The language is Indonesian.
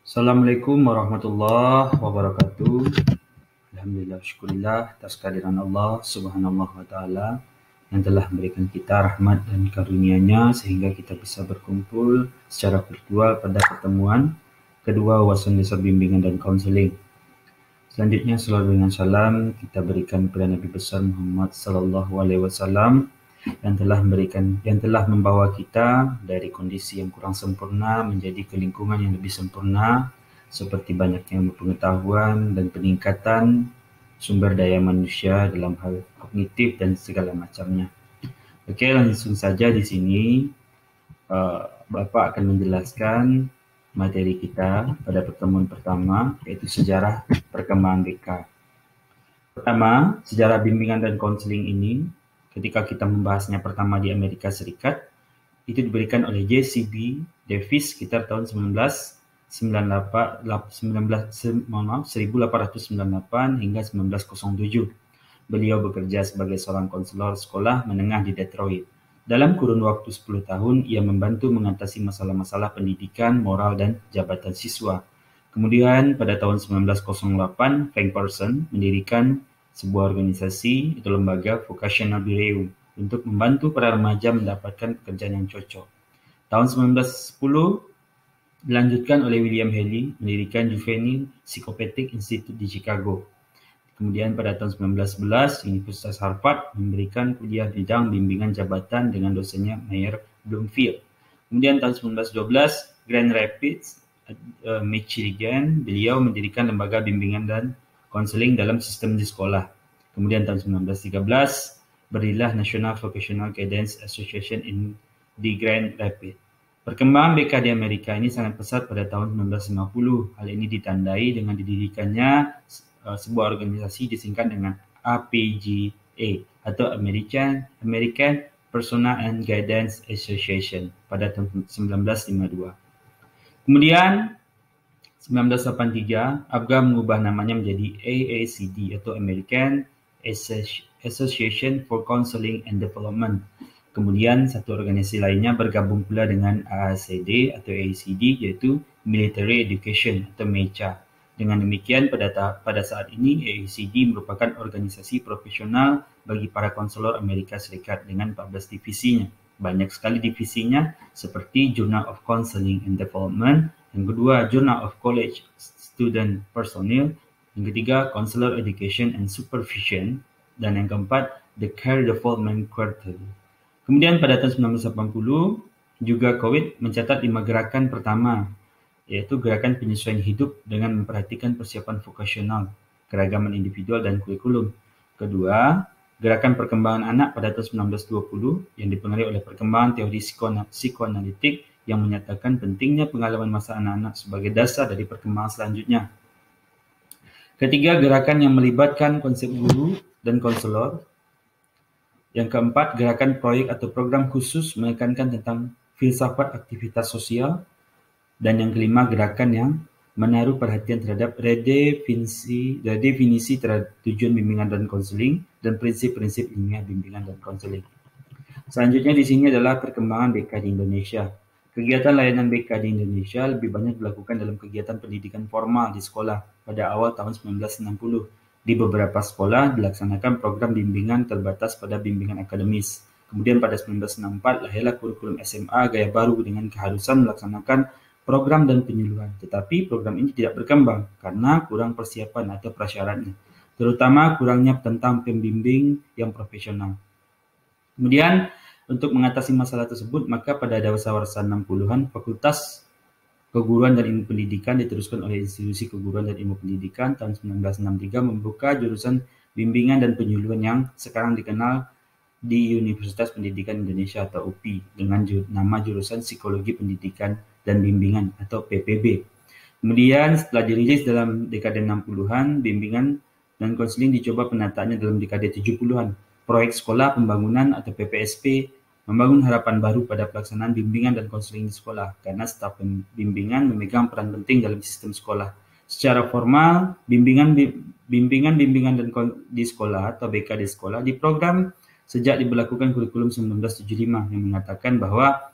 Assalamualaikum warahmatullahi wabarakatuh. Alhamdulillah, syukurillah atas kehadiran Allah subhanahu wa ta'ala yang telah memberikan kita rahmat dan karunia-Nya sehingga kita bisa berkumpul secara virtual pada pertemuan kedua wawasan dasar bimbingan dan konseling. Selanjutnya salawat dengan salam kita berikan kepada Nabi besar Muhammad sallallahu alaihi wasallam yang telah membawa kita dari kondisi yang kurang sempurna menjadi ke lingkungan yang lebih sempurna, seperti banyaknya pengetahuan dan peningkatan sumber daya manusia dalam hal kognitif dan segala macamnya. Oke, langsung saja di sini Bapak akan menjelaskan materi kita pada pertemuan pertama, yaitu sejarah perkembangan BK. Pertama, sejarah bimbingan dan konseling ini ketika kita membahasnya pertama di Amerika Serikat, itu diberikan oleh JCB Davis sekitar tahun 1898 hingga 1907. Beliau bekerja sebagai seorang konselor sekolah menengah di Detroit. Dalam kurun waktu 10 tahun, ia membantu mengatasi masalah-masalah pendidikan, moral, dan jabatan siswa. Kemudian pada tahun 1908, Frank Person mendirikan sebuah organisasi, itu lembaga Vocational Bureau, untuk membantu para remaja mendapatkan pekerjaan yang cocok. Tahun 1910 dilanjutkan oleh William Haley mendirikan Juvenile Psychopathic Institute di Chicago. Kemudian pada tahun 1911 Universitas Harvard memberikan kuliah bidang bimbingan jabatan dengan dosennya Mayer Bloomfield. Kemudian tahun 1912 Grand Rapids, Michigan, beliau mendirikan lembaga bimbingan dan konseling dalam sistem di sekolah. Kemudian tahun 1913 berdirilah National Vocational Guidance Association di Grand Rapids. Perkembangan BK di Amerika ini sangat pesat pada tahun 1950. Hal ini ditandai dengan didirikannya sebuah organisasi disingkat dengan APGA atau American Personal and Guidance Association pada tahun 1952. Kemudian 1983, APGA mengubah namanya menjadi AACD atau American Association for Counseling and Development. Kemudian satu organisasi lainnya bergabung pula dengan AACD atau AACD, yaitu Military Education atau MECA. Dengan demikian pada saat ini AACD merupakan organisasi profesional bagi para konselor Amerika Serikat dengan 14 divisinya. Banyak sekali divisinya seperti Journal of Counseling and Development, yang kedua Journal of College Student Personnel, yang ketiga Counselor Education and Supervision, dan yang keempat The Career Development Quarterly. Kemudian pada tahun 1980 juga COVID mencatat 5 gerakan pertama, yaitu gerakan penyesuaian hidup dengan memperhatikan persiapan vokasional, keragaman individual dan kurikulum. Kedua, gerakan perkembangan anak pada tahun 1920 yang dipengaruhi oleh perkembangan teori psikoanalitik yang menyatakan pentingnya pengalaman masa anak-anak sebagai dasar dari perkembangan selanjutnya. Ketiga, gerakan yang melibatkan konsep guru dan konselor. Yang keempat, gerakan proyek atau program khusus menekankan tentang filsafat aktivitas sosial. Dan yang kelima, gerakan yang menaruh perhatian terhadap redefinisi terhadap tujuan bimbingan dan konseling dan prinsip-prinsip ilmiah bimbingan dan konseling. Selanjutnya di sini adalah perkembangan BK di Indonesia. Kegiatan layanan BK di Indonesia lebih banyak dilakukan dalam kegiatan pendidikan formal di sekolah pada awal tahun 1960. Di beberapa sekolah dilaksanakan program bimbingan terbatas pada bimbingan akademis. Kemudian pada 1964 lahirlah kurikulum SMA gaya baru dengan keharusan melaksanakan program dan penyuluhan. Tetapi program ini tidak berkembang karena kurang persiapan atau prasyaratnya, terutama kurangnya tentang pembimbing yang profesional. Kemudian untuk mengatasi masalah tersebut, maka pada dasawarsa 60-an, Fakultas Keguruan dan Ilmu Pendidikan diteruskan oleh Institusi Keguruan dan Ilmu Pendidikan tahun 1963 membuka jurusan bimbingan dan penyuluhan yang sekarang dikenal di Universitas Pendidikan Indonesia atau UPI dengan nama jurusan Psikologi Pendidikan dan Bimbingan atau PPB. Kemudian setelah dirilis dalam dekade 60-an, bimbingan dan konseling dicoba penataannya dalam dekade 70-an. Proyek sekolah pembangunan atau PPSP membangun harapan baru pada pelaksanaan bimbingan dan konseling di sekolah karena staf bimbingan memegang peran penting dalam sistem sekolah. Secara formal, bimbingan dan di sekolah atau BK di sekolah diprogram sejak diberlakukan kurikulum 1975 yang mengatakan bahwa